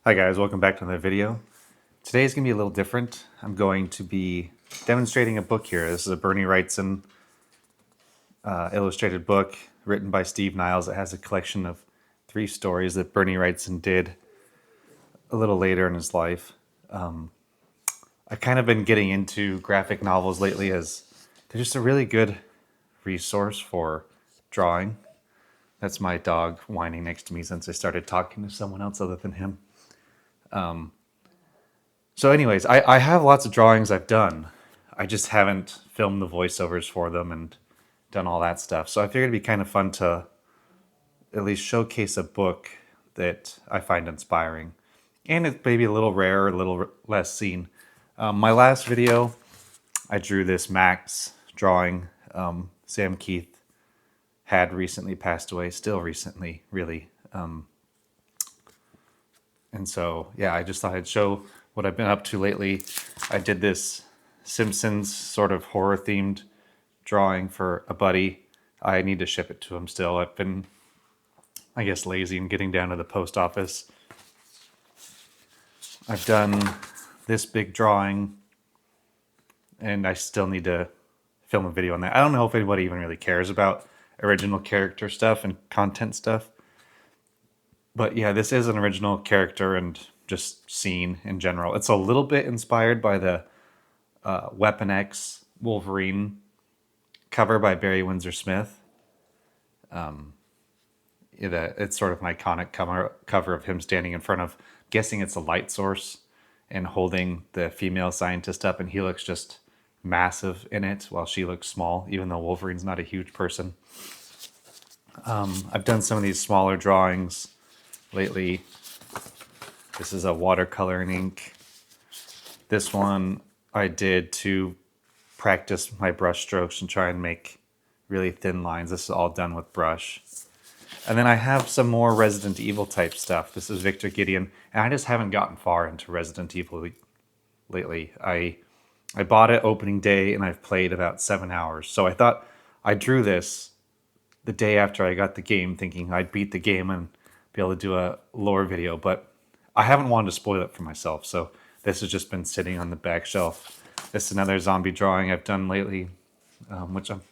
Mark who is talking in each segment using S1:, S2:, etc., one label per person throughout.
S1: Hi guys, welcome back to another video. Today is going to be a little different. I'm going to be demonstrating a book here. This is a Bernie Wrightson illustrated book written by Steve Niles. It has a collection of 3 stories that Bernie Wrightson did a little later in his life. I've kind of been getting into graphic novels lately as they're just a really good resource for drawing. That's my dog whining next to me since I started talking to someone else other than him. So anyways, I have lots of drawings I've done. I just haven't filmed the voiceovers for them and done all that stuff. So I figured it'd be kind of fun to at least showcase a book that I find inspiring. And it's maybe a little rare, a little less seen. My last video, I drew this Max drawing. Sam Keith had recently passed away, still recently, really. And so, yeah, I just thought I'd show what I've been up to lately. I did this Simpsons sort of horror themed drawing for a buddy. I need to ship it to him still. I've been, I guess, lazy in getting down to the post office. I've done this big drawing and I still need to film a video on that. I don't know if anybody even really cares about original character stuff and content stuff. But yeah, this is an original character and just scene in general. It's a little bit inspired by the Weapon X Wolverine cover by Barry Windsor Smith. It's sort of an iconic cover of him standing in front of, guessing it's a light source, and holding the female scientist up, and he looks just massive in it while she looks small, even though Wolverine's not a huge person. I've done some of these smaller drawings lately. This is a watercolor and ink. This one I did to practice my brush strokes and try and make really thin lines. This is all done with brush. And then I have some more Resident Evil type stuff. This is Victor Gideon, and I just haven't gotten far into Resident Evil lately. I bought it opening day and I've played about 7 hours. So I thought I drew this the day after I got the game, thinking I'd beat the game and be able to do a lore video, but I haven't wanted to spoil it for myself, so this has just been sitting on the back shelf. This is another zombie drawing I've done lately, which I'm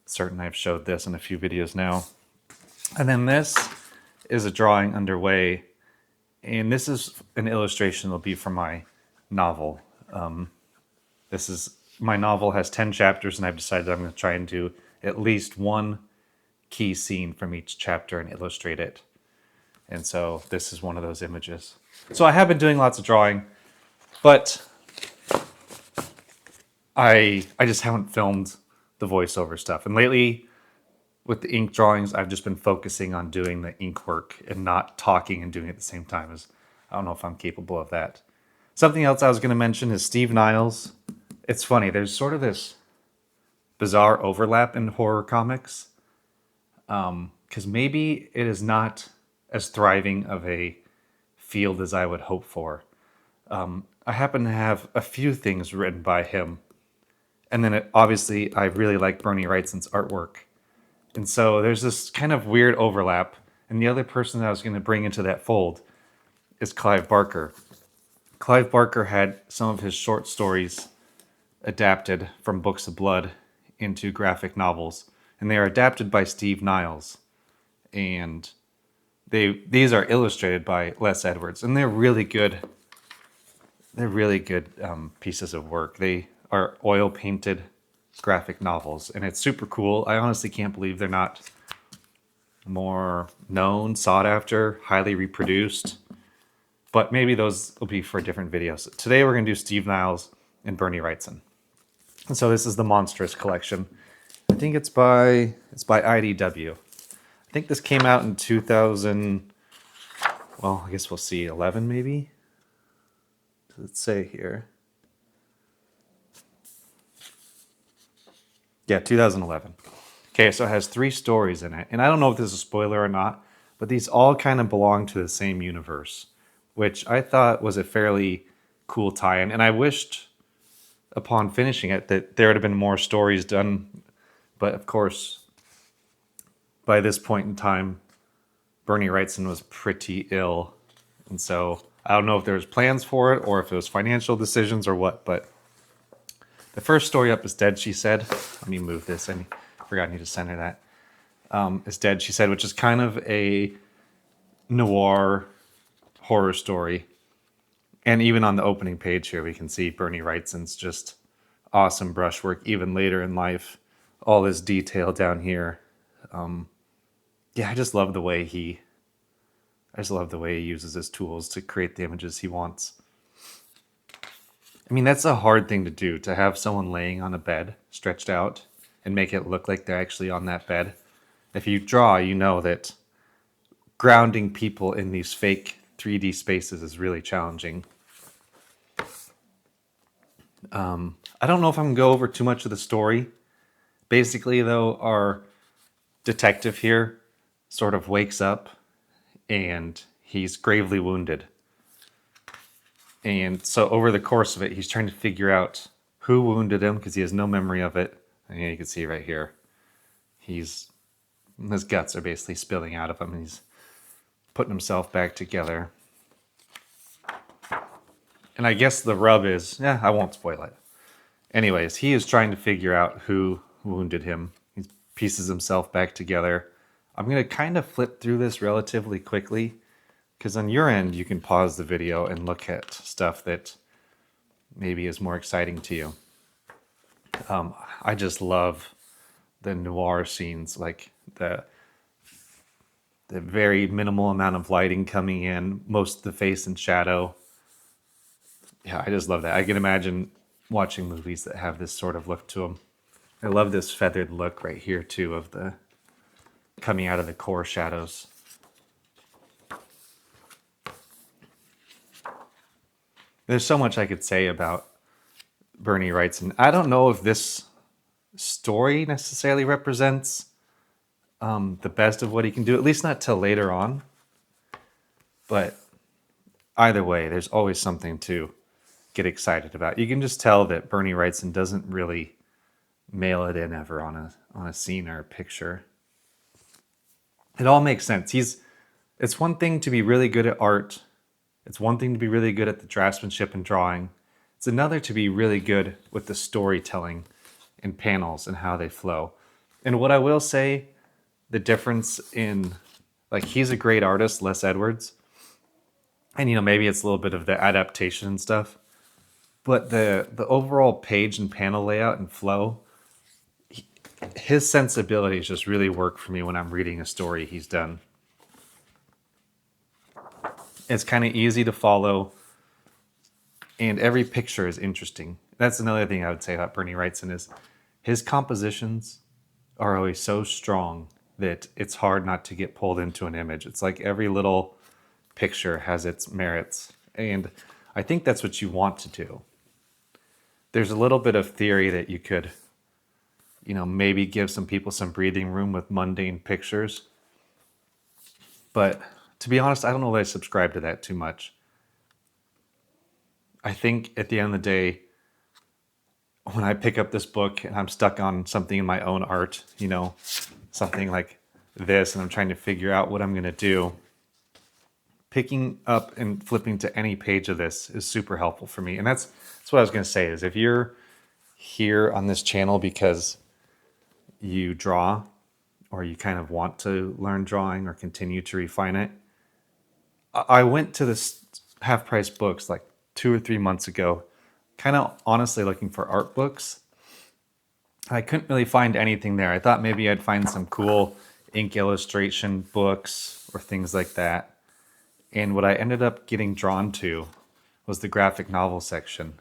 S1: certain I've showed this in a few videos now. And then this is a drawing underway, and this is an illustration that'll be for my novel. My novel has 10 chapters, and I've decided I'm going to try and do at least one key scene from each chapter and illustrate it. And so this is one of those images. So I have been doing lots of drawing, but I just haven't filmed the voiceover stuff. And lately, with the ink drawings, I've just been focusing on doing the ink work and not talking and doing it at the same time. As I don't know if I'm capable of that. Something else I was going to mention is Steve Niles. It's funny, there's sort of this bizarre overlap in horror comics. Because maybe it is not as thriving of a field as I would hope for. I happen to have a few things written by him. And then obviously I really like Bernie Wrightson's artwork. And so there's this kind of weird overlap. And the other person that I was going to bring into that fold is Clive Barker. Clive Barker had some of his short stories adapted from books of blood into graphic novels. And they are adapted by Steve Niles. And these are illustrated by Les Edwards, and they're really good. They're really good pieces of work. They are oil painted graphic novels, and it's super cool. I honestly can't believe they're not more known, sought after, highly reproduced. But maybe those will be for different videos. Today we're going to do Steve Niles and Bernie Wrightson. And so this is the Monstrous Collection. I think it's by IDW. I think this came out in 2000, well, I guess we'll see, 11 maybe? Does it say here? Yeah, 2011. Okay, so it has 3 stories in it. And I don't know if this is a spoiler or not, but these all kind of belong to the same universe, which I thought was a fairly cool tie-in. And I wished, upon finishing it, that there would have been more stories done. But of course, by this point in time, Bernie Wrightson was pretty ill. And so I don't know if there was plans for it or if it was financial decisions or what, but the first story up is Dead, She Said. Let me move this. I forgot I need to center that. Is Dead, She Said, which is kind of a noir horror story. And even on the opening page here, we can see Bernie Wrightson's just awesome brushwork, even later in life. All this detail down here. Yeah, I just love the way he uses his tools to create the images he wants. I mean, that's a hard thing to do, to have someone laying on a bed, stretched out, and make it look like they're actually on that bed. If you draw, you know that grounding people in these fake 3D spaces is really challenging. I don't know if I'm going to go over too much of the story. Basically, though, our detective here sort of wakes up and he's gravely wounded. And so over the course of it, he's trying to figure out who wounded him because he has no memory of it. And you can see right here, his guts are basically spilling out of him and he's putting himself back together. And I guess the rub is, I won't spoil it. Anyways, he is trying to figure out who wounded him. He pieces himself back together. I'm going to kind of flip through this relatively quickly because on your end, you can pause the video and look at stuff that maybe is more exciting to you. I just love the noir scenes, like the very minimal amount of lighting coming in, most of the face in shadow. Yeah, I just love that. I can imagine watching movies that have this sort of look to them. I love this feathered look right here too of the coming out of the core shadows. There's so much I could say about Bernie Wrightson. I don't know if this story necessarily represents the best of what he can do, at least not till later on. But either way, there's always something to get excited about. You can just tell that Bernie Wrightson doesn't really mail it in ever on a scene or a picture. It all makes sense. It's one thing to be really good at art. It's one thing to be really good at the draftsmanship and drawing. It's another to be really good with the storytelling and panels and how they flow. And what I will say, the difference in, like, he's a great artist, Les Edwards. And, maybe it's a little bit of the adaptation and stuff. But the overall page and panel layout and flow, his sensibilities just really work for me when I'm reading a story he's done. It's kind of easy to follow, and every picture is interesting. That's another thing I would say about Bernie Wrightson is his compositions are always so strong that it's hard not to get pulled into an image. It's like every little picture has its merits, and I think that's what you want to do. There's a little bit of theory that you could, maybe give some people some breathing room with mundane pictures. But to be honest, I don't know that I subscribe to that too much. I think at the end of the day, when I pick up this book and I'm stuck on something in my own art, something like this, and I'm trying to figure out what I'm going to do, picking up and flipping to any page of this is super helpful for me. And that's what I was going to say is if you're here on this channel because you draw or you kind of want to learn drawing or continue to refine it, I went to this half-price books like 2 or 3 months ago, kind of honestly looking for art books. I couldn't really find anything there. I thought maybe I'd find some cool ink illustration books or things like that. And what I ended up getting drawn to was the graphic novel section.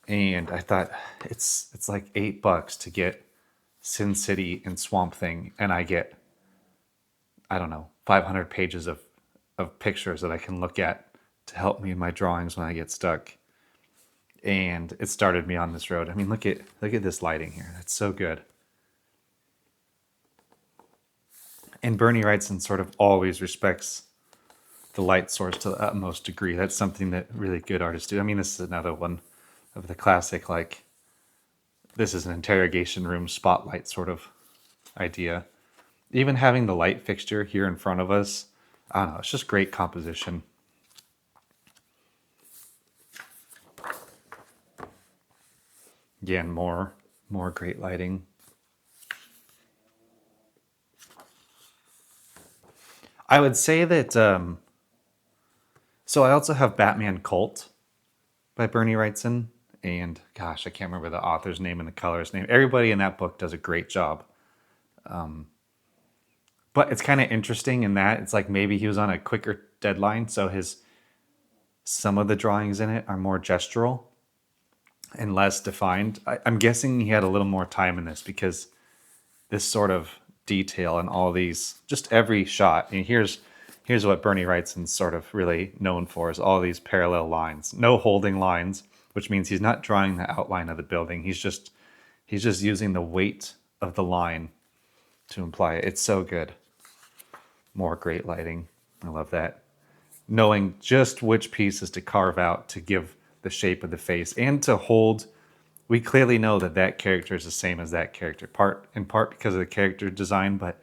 S1: And I thought it's like $8 to get Sin City and Swamp Thing, and I get, I don't know, 500 pages of pictures that I can look at to help me in my drawings when I get stuck. And it started me on this road. I mean, look at this lighting here. That's so good. And Bernie Wrightson sort of always respects the light source to the utmost degree. That's something that really good artists do. I mean, this is another one of the classic, like, this is an interrogation room spotlight sort of idea. Even having the light fixture here in front of us, I don't know, it's just great composition. Again, more great lighting. I would say that, so I also have Batman Cult by Bernie Wrightson. And gosh, I can't remember the author's name and the colorist's name. Everybody in that book does a great job. But it's kind of interesting in that it's like maybe he was on a quicker deadline. So some of the drawings in it are more gestural and less defined. I'm guessing he had a little more time in this because this sort of detail and all these, just every shot. And here's what Bernie Wrightson's sort of really known for is all these parallel lines, no holding lines, which means he's not drawing the outline of the building. He's just using the weight of the line to imply it. It's so good. More great lighting. I love that. Knowing just which pieces to carve out to give the shape of the face and to hold. We clearly know that that character is the same as that character, in part because of the character design, but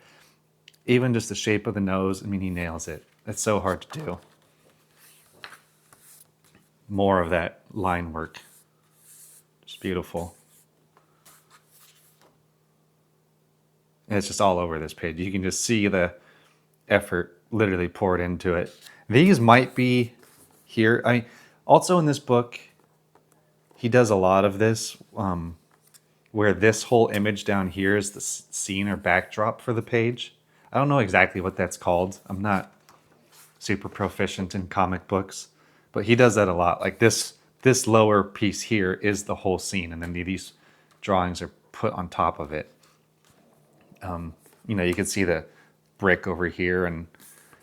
S1: even just the shape of the nose, I mean, he nails it. It's so hard to do. More of that line work. Just beautiful. And it's just all over this page. You can just see the effort literally poured into it. These might be here. Also in this book, he does a lot of this, where this whole image down here is the scene or backdrop for the page. I don't know exactly what that's called. I'm not super proficient in comic books, but he does that a lot. Like this lower piece here is the whole scene, and then these drawings are put on top of it. You can see the brick over here, and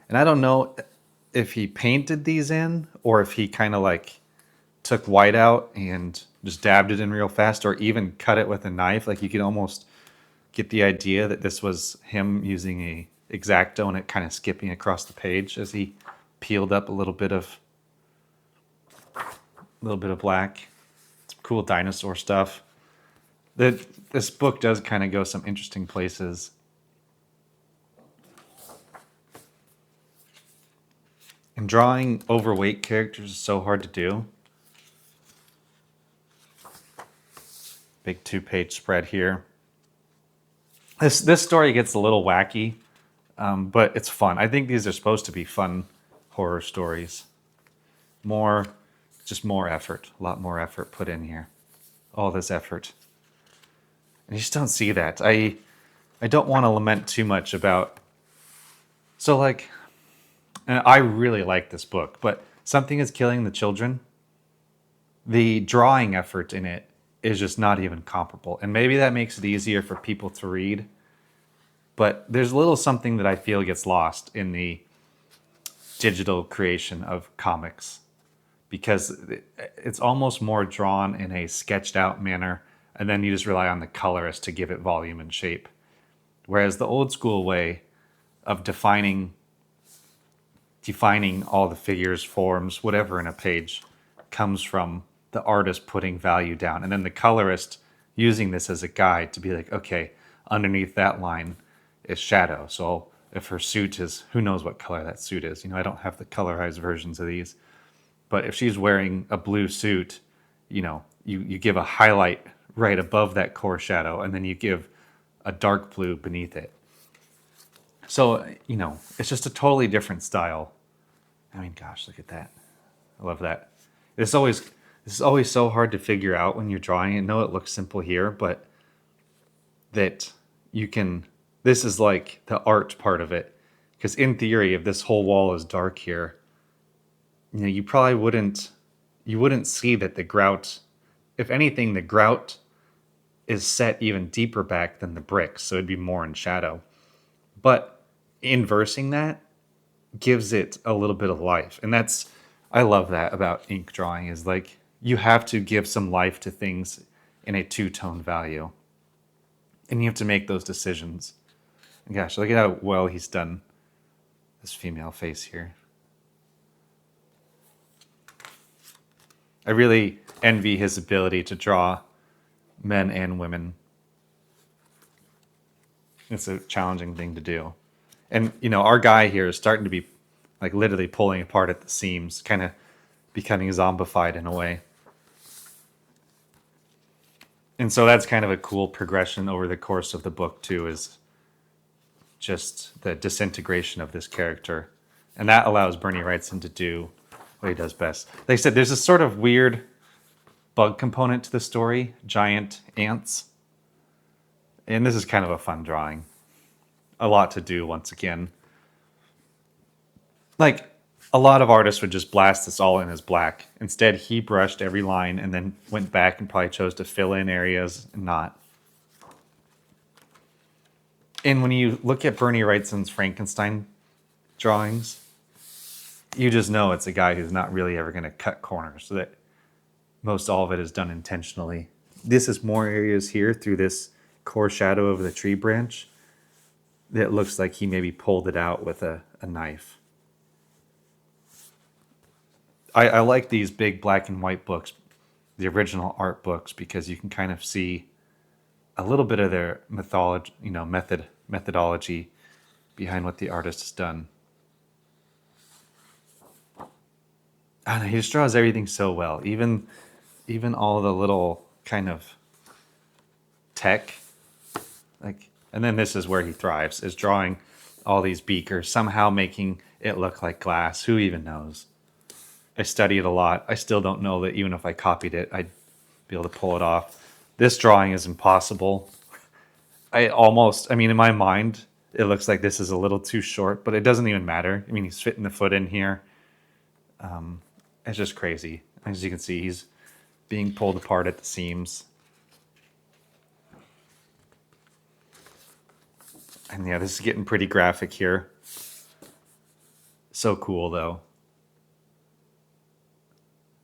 S1: I don't know if he painted these in or if he kind of like took white out and just dabbed it in real fast, or even cut it with a knife. Like you can almost get the idea that this was him using a X-Acto and it kind of skipping across the page as he peeled up a little bit of black. Some cool dinosaur stuff. This book does kind of go some interesting places. And drawing overweight characters is so hard to do. Big 2-page spread here. This story gets a little wacky, but it's fun. I think these are supposed to be fun horror stories. More effort. A lot more effort put in here. All this effort. And you just don't see that. I don't want to lament too much about... So like, and I really like this book, but Something is Killing the Children. The drawing effort in it is just not even comparable. And maybe that makes it easier for people to read. But there's a little something that I feel gets lost in the digital creation of comics, because it's almost more drawn in a sketched out manner, and then you just rely on the colorist to give it volume and shape. Whereas the old school way of defining all the figures, forms, whatever in a page comes from the artist putting value down, and then the colorist using this as a guide to be like, okay, underneath that line is shadow. So if her suit is, who knows what color that suit is. I don't have the colorized versions of these. But if she's wearing a blue suit, you give a highlight right above that core shadow, and then you give a dark blue beneath it. So, it's just a totally different style. I mean, gosh, look at that. I love that. This is always so hard to figure out when you're drawing. I know it looks simple here, but that this is like the art part of it. Because in theory, if this whole wall is dark here, you probably wouldn't see that the grout, if anything, the grout is set even deeper back than the bricks, so it'd be more in shadow. But inversing that gives it a little bit of life. And I love that about ink drawing, is like, you have to give some life to things in a two-tone value. And you have to make those decisions. And gosh, look at how well he's done this female face here. I really envy his ability to draw men and women. It's a challenging thing to do. And, our guy here is starting to be like literally pulling apart at the seams, kind of becoming zombified in a way. And so that's kind of a cool progression over the course of the book too, is just the disintegration of this character. And that allows Bernie Wrightson to do what he does best. Like I said, there's a sort of weird bug component to the story, giant ants. And this is kind of a fun drawing. A lot to do once again. Like, a lot of artists would just blast this all in as black. Instead, he brushed every line and then went back and probably chose to fill in areas and not. And when you look at Bernie Wrightson's Frankenstein drawings, you just know it's a guy who's not really ever going to cut corners. So that most all of it is done intentionally. This is more areas here through this core shadow of the tree branch that looks like he maybe pulled it out with a knife. I like these big black and white books, the original art books, because you can kind of see a little bit of their methodology behind what the artist has done. And he just draws everything so well, even all the little kind of tech, like. And then this is where he thrives, is drawing all these beakers, somehow making it look like glass. Who even knows? I study it a lot. I still don't know that even if I copied it, I'd be able to pull it off. This drawing is impossible. In my mind, it looks like this is a little too short, but it doesn't even matter. I mean, he's fitting the foot in here. It's just crazy. As you can see, he's being pulled apart at the seams. And yeah, this is getting pretty graphic here. So cool, though.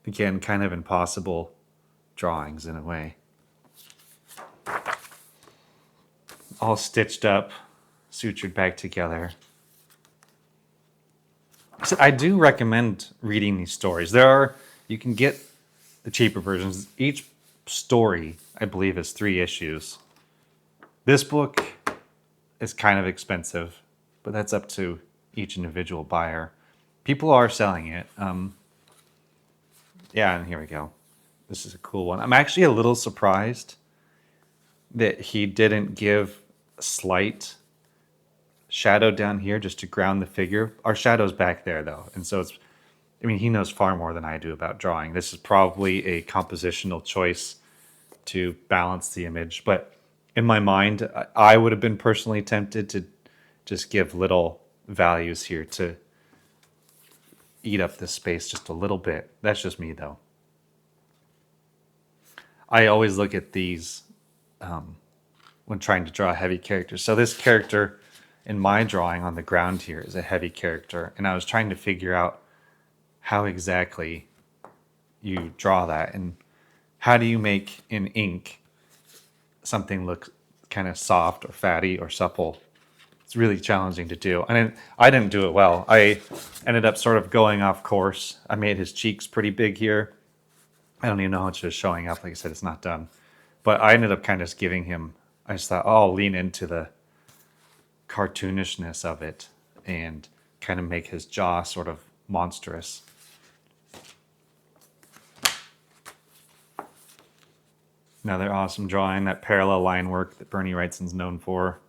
S1: Again, kind of impossible drawings in a way. All stitched up, sutured back together. So I do recommend reading these stories. You can get the cheaper versions. Each story, I believe, is 3 issues. This book is kind of expensive, but that's up to each individual buyer. People are selling it. Yeah, and here we go. This is a cool one. I'm actually a little surprised that he didn't give a slight shadow down here just to ground the figure. Our shadow's back there, though. And so he knows far more than I do about drawing. This is probably a compositional choice to balance the image. But in my mind, I would have been personally tempted to just give little values here to eat up this space just a little bit. That's just me, though. I always look at these when trying to draw heavy characters. So this character in my drawing on the ground here is a heavy character, and I was trying to figure out how exactly you draw that, and how do you make in ink something look kind of soft or fatty or supple. It's really challenging to do. I didn't do it well. I ended up sort of going off course. I made his cheeks pretty big here. I don't even know how much is showing up. Like I said, it's not done. But I ended up kind of just giving him, I just thought, I'll lean into the cartoonishness of it and kind of make his jaw sort of monstrous. Another awesome drawing, that parallel line work that Bernie Wrightson's known for.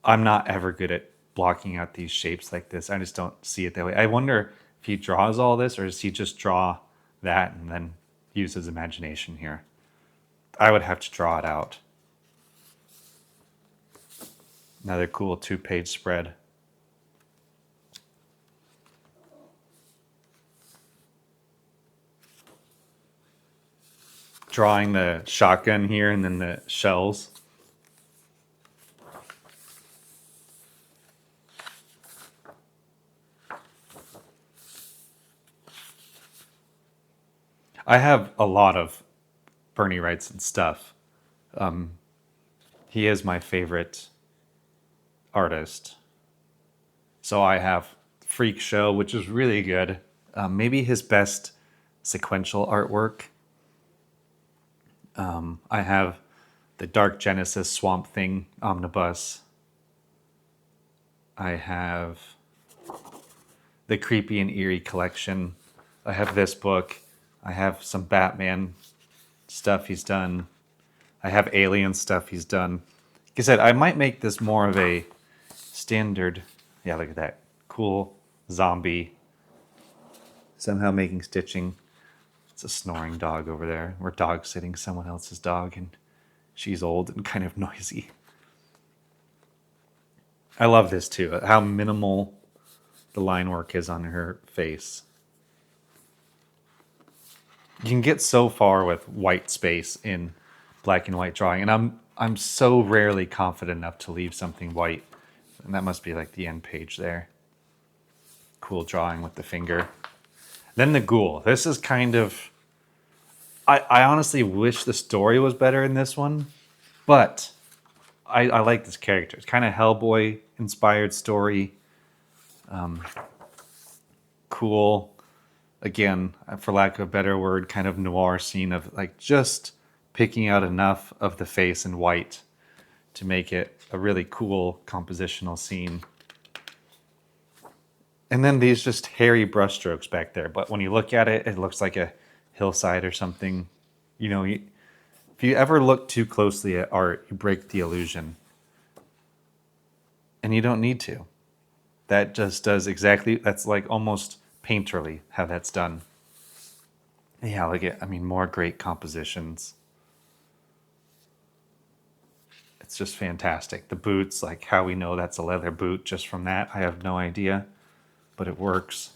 S1: I'm not ever good at blocking out these shapes like this. I just don't see it that way. I wonder if he draws all this, or does he just draw that and then use his imagination here? I would have to draw it out. Another cool 2-page spread. Drawing the shotgun here and then the shells. I have a lot of Bernie Wrightson stuff. He is my favorite artist. So I have Freak Show, which is really good. Maybe his best sequential artwork. I have the Dark Genesis Swamp Thing omnibus. I have the Creepy and Eerie collection. I have this book. I have some Batman stuff he's done. I have alien stuff he's done. Like I said, I might make this more of a standard. Yeah, look at that. Cool zombie. Somehow making stitching. It's a snoring dog over there. We're dog sitting someone else's dog, and she's old and kind of noisy. I love this too, how minimal the line work is on her face. You can get so far with white space in black and white drawing, and I'm so rarely confident enough to leave something white. And that must be like the end page there. Cool drawing with the finger. Then the ghoul. This is kind of... I honestly wish the story was better in this one, but I like this character. It's kind of Hellboy-inspired story. Cool. Again, for lack of a better word, kind of noir scene of like just picking out enough of the face in white to make it a really cool compositional scene. And then these just hairy brushstrokes back there. But when you look at it, it looks like a hillside or something. You know, if you ever look too closely at art, you break the illusion. And you don't need to. That just does exactly, that's like almost painterly how that's done. Yeah, look at, I mean, more great compositions. It's just fantastic. The boots, like how we know that's a leather boot just from that, I have no idea, but it works.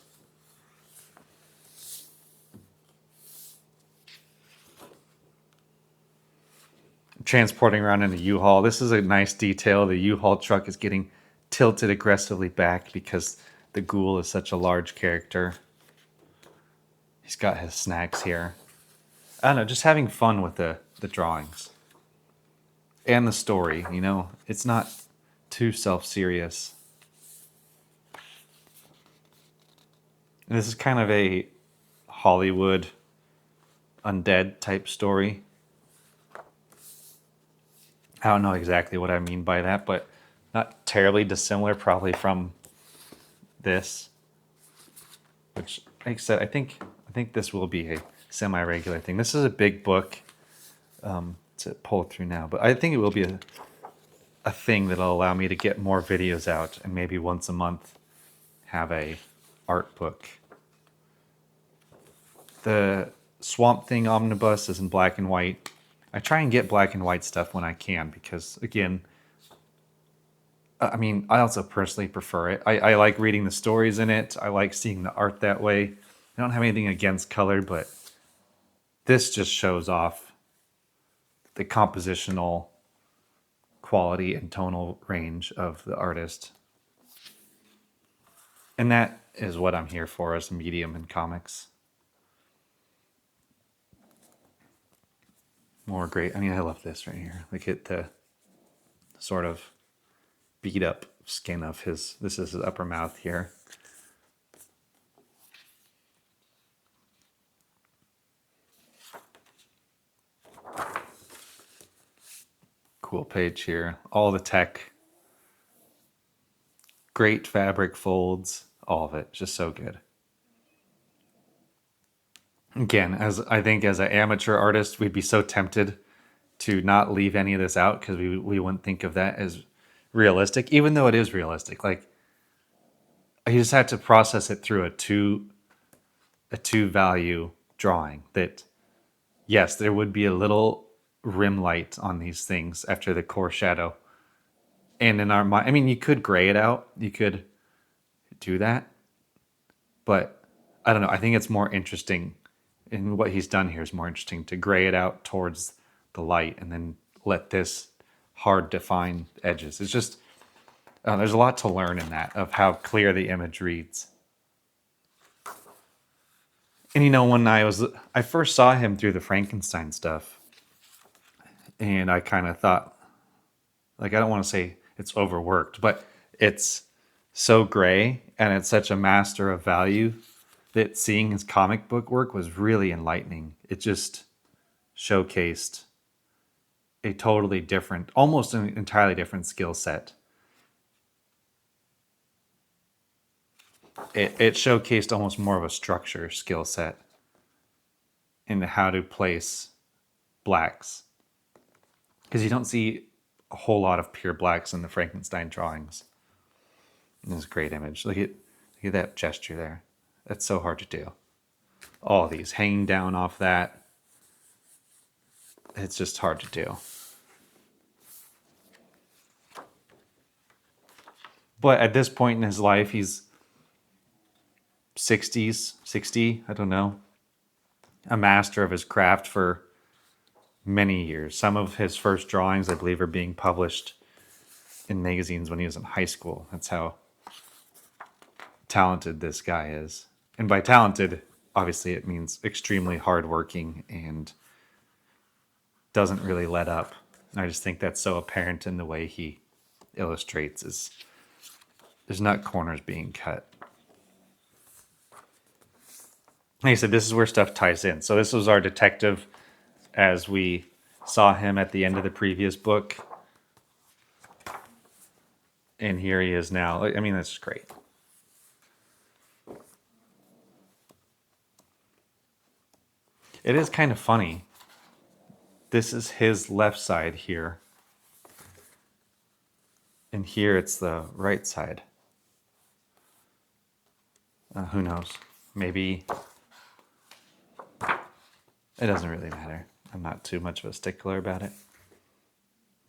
S1: Transporting around in a U-Haul. This is a nice detail. The U-Haul truck is getting tilted aggressively back because the ghoul is such a large character. He's got his snacks here. I don't know, just having fun with the drawings. And the story, you know. It's not too self-serious. And this is kind of a Hollywood undead type story. I don't know exactly what I mean by that, but not terribly dissimilar probably from this. Which, like I said, I think this will be a semi-regular thing. This is a big book to pull through now, but I think it will be a thing that'll allow me to get more videos out and maybe once a month have a art book. The Swamp Thing omnibus is in black and white. I try and get black and white stuff when I can because, again, I mean, I also personally prefer it. I like reading the stories in it. I like seeing the art that way. I don't have anything against color, but this just shows off the compositional quality and tonal range of the artist. And that is what I'm here for as a medium in comics. More great. I mean, I love this right here. Look at the sort of beat up skin of his, this is his upper mouth here. Cool page here. All the tech. Great fabric folds. All of it. Just so good. Again, as I think as an amateur artist, we'd be so tempted to not leave any of this out because we wouldn't think of that as realistic, even though it is realistic. Like, I just had to process it through a two value drawing that, yes, there would be a little rim light on these things after the core shadow. And in our mind, I mean, you could gray it out. You could do that. But I don't know. I think it's more interesting. And what he's done here is more interesting to gray it out towards the light and then let this hard define edges. It's just, there's a lot to learn in that of how clear the image reads. And you know, when I first saw him through the Frankenstein stuff, and I kind of thought, like, I don't want to say it's overworked, but it's so gray and it's such a master of value that seeing his comic book work was really enlightening. It just showcased a totally different, almost an entirely different skill set. It showcased almost more of a structure skill set in how to place blacks. Because you don't see a whole lot of pure blacks in the Frankenstein drawings. This is a great image. Look at that gesture there. That's so hard to do. All these hanging down off that. It's just hard to do. But at this point in his life, he's 60, I don't know. A master of his craft for many years. Some of his first drawings, I believe, are being published in magazines when he was in high school. That's how talented this guy is. And by talented, obviously it means extremely hardworking and doesn't really let up. I just think that's so apparent in the way he illustrates. Is there's not corners being cut. Like I said, this is where stuff ties in. So this was our detective as we saw him at the end of the previous book. And here he is now. I mean, that's great. It is kind of funny. This is his left side here. And here it's the right side. Who knows? Maybe it doesn't really matter. I'm not too much of a stickler about it.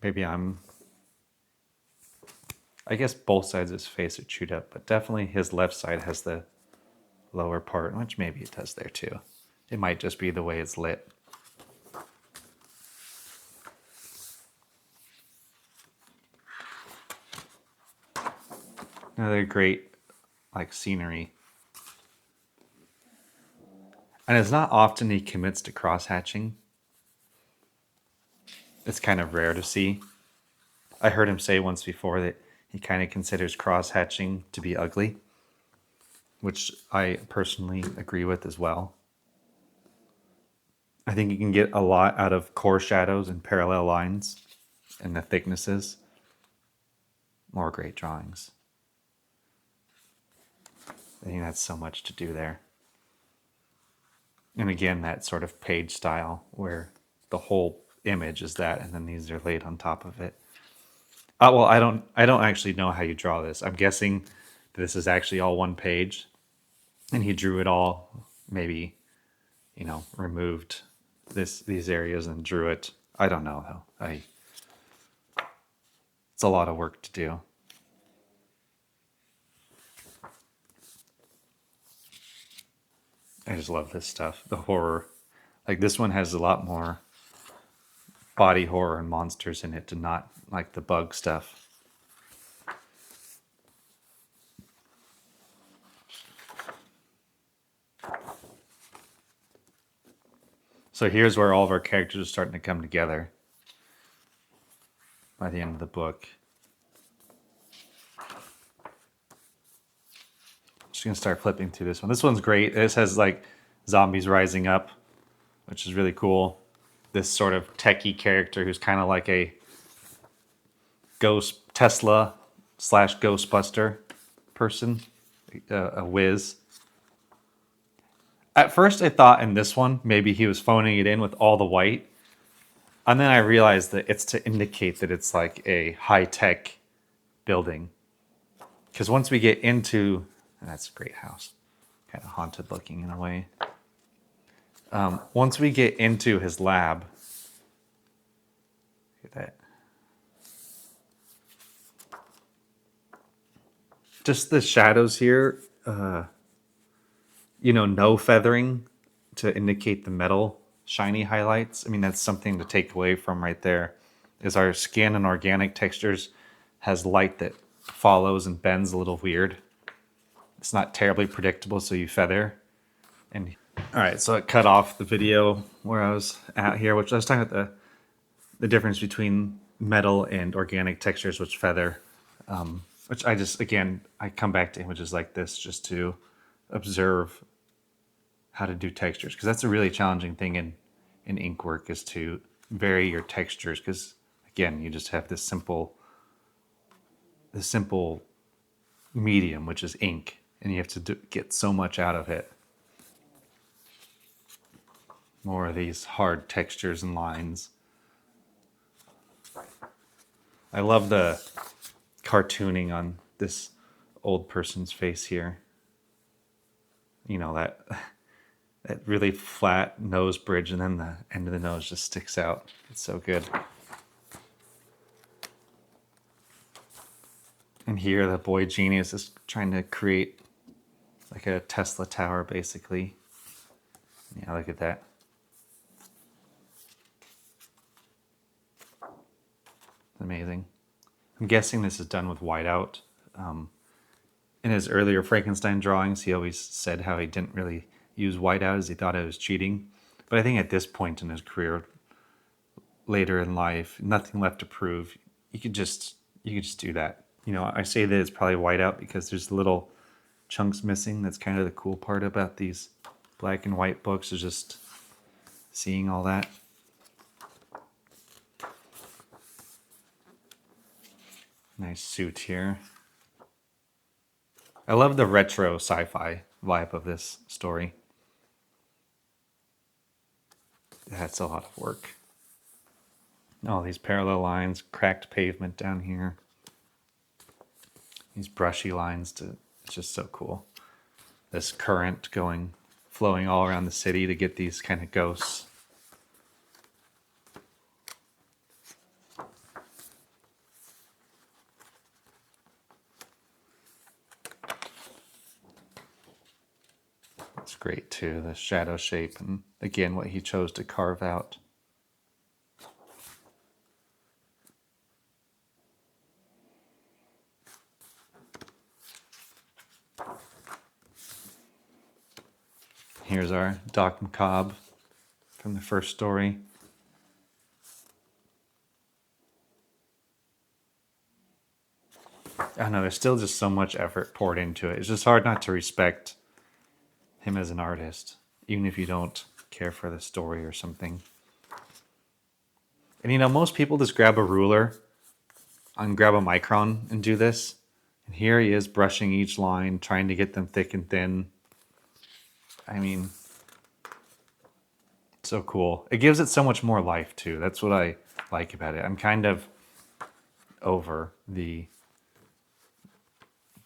S1: Maybe I guess both sides of his face are chewed up, but definitely his left side has the lower part, which maybe it does there too. It might just be the way it's lit. Another great scenery. And it's not often he commits to cross-hatching. It's kind of rare to see. I heard him say once before that he kind of considers cross-hatching to be ugly, which I personally agree with as well. I think you can get a lot out of core shadows and parallel lines and the thicknesses. More great drawings. I think that's so much to do there. And again, that sort of page style where the whole image is that, and then these are laid on top of it. Well, I don't actually know how you draw this. I'm guessing this is actually all one page, and he drew it all. Maybe, removed these areas and drew it. I don't know though. It's a lot of work to do. I just love this stuff. The horror. This one has a lot more body horror and monsters in it, and not like the bug stuff. So here's where all of our characters are starting to come together by the end of the book. Just gonna start flipping through this one. This one's great. This has zombies rising up, which is really cool. This sort of techie character who's kind of like a ghost Tesla / Ghostbuster person, a whiz. At first I thought in this one, maybe he was phoning it in with all the white. And then I realized that it's to indicate that it's like a high-tech building. Because once we get into, and that's a great house, kind of haunted looking in a way. Once we get into his lab, look at that. Just the shadows here, no feathering to indicate the metal shiny highlights. I mean, that's something to take away from right there, is our skin and organic textures has light that follows and bends a little weird. It's not terribly predictable, so you feather. And all right, so it cut off the video where I was at here, which I was talking about the difference between metal and organic textures, which feather. Which I come back to images like this just to observe how to do textures, because that's a really challenging thing in ink work, is to vary your textures, because again, you just have this simple medium, which is ink, and you have to get so much out of it. More of these hard textures and lines. I love the cartooning on this old person's face here. You know, that really flat nose bridge, and then the end of the nose just sticks out. It's so good. And here the boy genius is trying to create like a Tesla tower, basically. Yeah, look at that. Amazing. I'm guessing this is done with whiteout. In his earlier Frankenstein drawings, he always said how he didn't really use whiteout as he thought it was cheating. But I think at this point in his career, later in life, nothing left to prove. You could just do that. You know, I say that it's probably whiteout because there's little chunks missing. That's kind of the cool part about these black and white books, is just seeing all that. Nice suit here. I love the retro sci-fi vibe of this story. That's a lot of work. All these parallel lines, cracked pavement down here. These brushy lines, it's just so cool. This current flowing all around the city to get these kind of ghosts. It's great too, the shadow shape, and again what he chose to carve out. Here's our Doc Macabre from the first story. I don't know, there's still just so much effort poured into it. It's just hard not to respect him as an artist, even if you don't care for the story or something. And you know, most people just grab a ruler and grab a micron and do this. And here he is brushing each line, trying to get them thick and thin. I mean, so cool. It gives it so much more life too. That's what I like about it. I'm kind of over the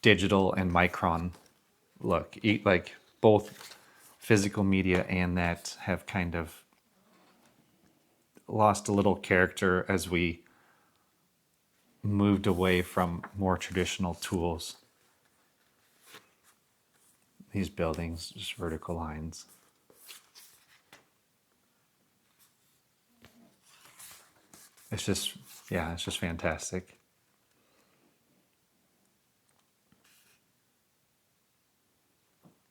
S1: digital and micron look. Like both physical media and that have kind of lost a little character as we moved away from more traditional tools. These buildings, just vertical lines. It's just, yeah, it's just fantastic.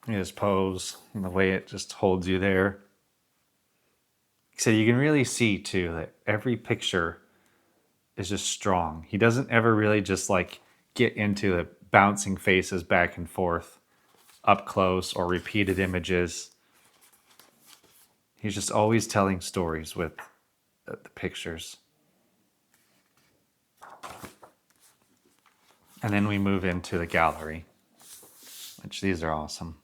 S1: His pose and the way it just holds you there. So you can really see too that every picture is just strong. He doesn't ever really just like get into the bouncing faces back and forth up close or repeated images. He's just always telling stories with the pictures. And then we move into the gallery, which these are awesome.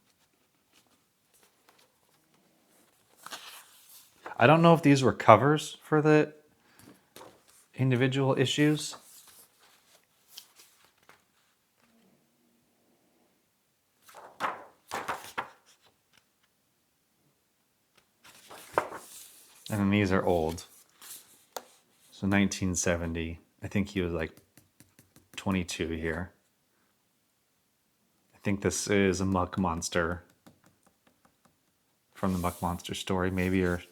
S1: I don't know if these were covers for the individual issues. And then these are old. So 1970. I think he was like 22 here. I think this is a muck monster from the Muck Monster story, maybe, or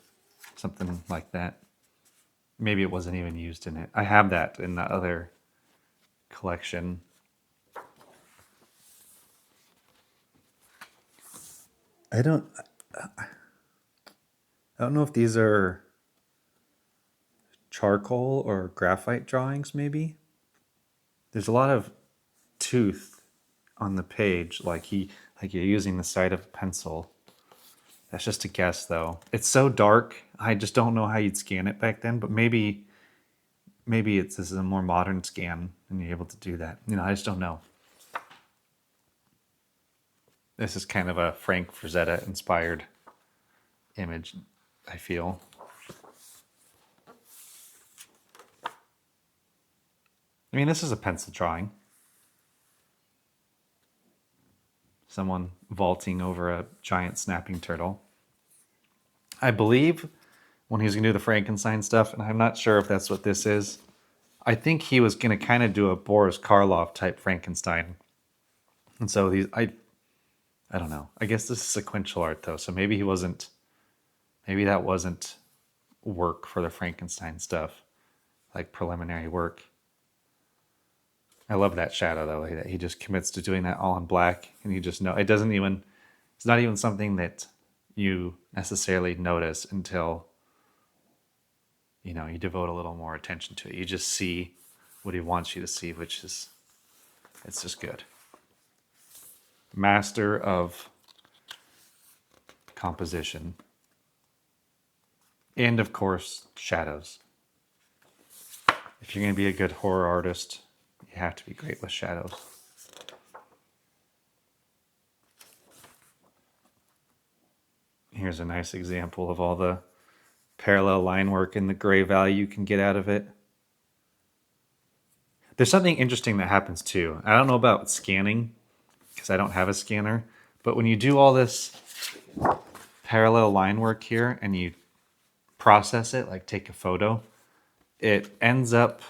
S1: something like that. Maybe it wasn't even used in it. I have that in the other collection. I don't know if these are charcoal or graphite drawings, maybe. There's a lot of tooth on the page, like you're using the side of a pencil. That's just a guess, though. It's so dark. I just don't know how you'd scan it back then, but maybe this is a more modern scan and you're able to do that. You know, I just don't know. This is kind of a Frank Frazetta inspired image. I feel. I mean, this is a pencil drawing. Someone vaulting over a giant snapping turtle. I believe when he was going to do the Frankenstein stuff, and I'm not sure if that's what this is, I think he was going to kind of do a Boris Karloff type Frankenstein. And so I don't know. I guess this is sequential art though, so maybe maybe that wasn't work for the Frankenstein stuff, like preliminary work. I love that shadow though, that he just commits to doing that all in black, and you just know it's not even something that you necessarily notice until you devote a little more attention to it. You just see what he wants you to see, it's just good. Master of composition. And of course, shadows. If you're going to be a good horror artist, you have to be great with shadows. Here's a nice example of all the parallel line work and the gray value you can get out of it. There's something interesting that happens too. I don't know about scanning because I don't have a scanner, but when you do all this parallel line work here and you process it, like take a photo, it ends up,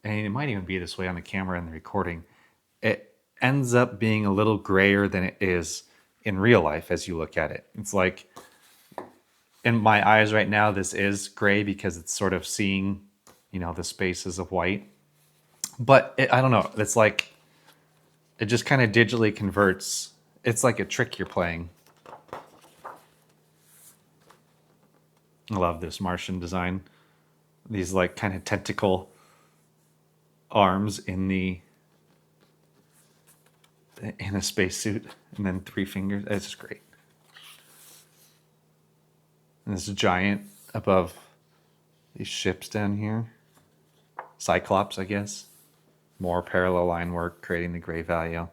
S1: and it might even be this way on the camera and the recording, it ends up being a little grayer than it is in real life as you look at it. It's like, in my eyes right now, this is gray because it's sort of seeing, the spaces of white. But I don't know, it's like, it just kind of digitally converts. It's like a trick you're playing. I love this Martian design. These like kind of tentacle arms in a spacesuit, and then 3 fingers. It's just great. And this giant above these ships down here. Cyclops, I guess. More parallel line work, creating the gray value.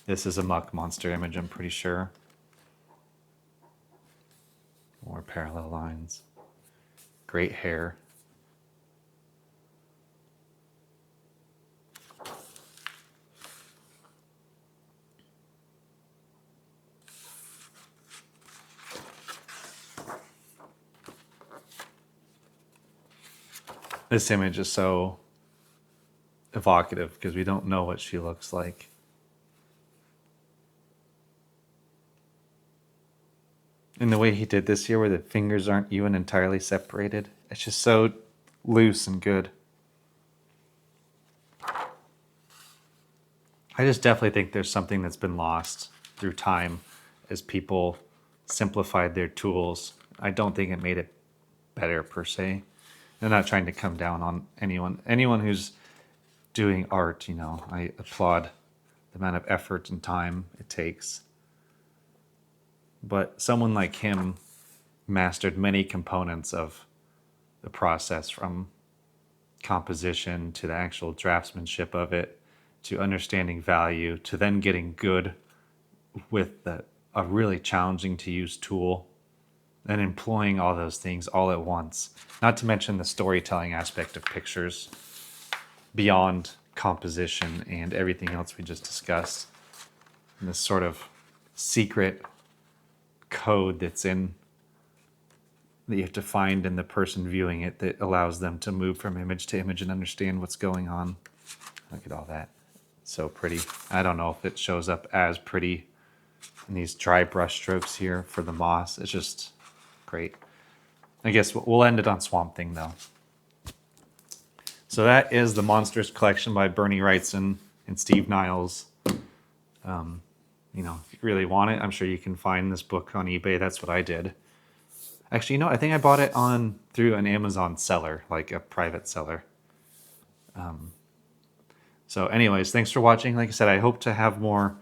S1: This is a muck monster image, I'm pretty sure. More parallel lines. Great hair. This image is so evocative because we don't know what she looks like. And the way he did this here, where the fingers aren't even entirely separated, it's just so loose and good. I just definitely think there's something that's been lost through time as people simplified their tools. I don't think it made it better per se. I'm not trying to come down on anyone. Anyone who's doing art, I applaud the amount of effort and time it takes. But someone like him mastered many components of the process, from composition to the actual draftsmanship of it, to understanding value, to then getting good with a really challenging to use tool, and employing all those things all at once. Not to mention the storytelling aspect of pictures beyond composition and everything else we just discussed. And this sort of secret code that you have to find in the person viewing it that allows them to move from image to image and understand what's going on. Look at all that. So pretty. I don't know if it shows up as pretty in these dry brush strokes here for the moss. It's just great. I guess we'll end it on Swamp Thing though. So that is the Monstrous Collection by Bernie Wrightson and Steve Niles. If you really want it, I'm sure you can find this book on eBay. That's what I did. Actually, I think I bought it through an Amazon seller, like a private seller. So anyways, thanks for watching. Like I said, I hope to have more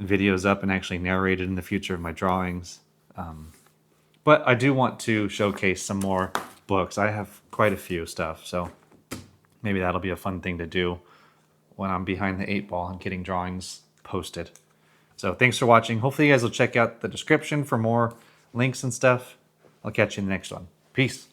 S1: videos up and actually narrated in the future of my drawings. But I do want to showcase some more books. I have quite a few stuff, so maybe that'll be a fun thing to do when I'm behind the 8 ball and getting drawings posted. So thanks for watching. Hopefully you guys will check out the description for more links and stuff. I'll catch you in the next one. Peace.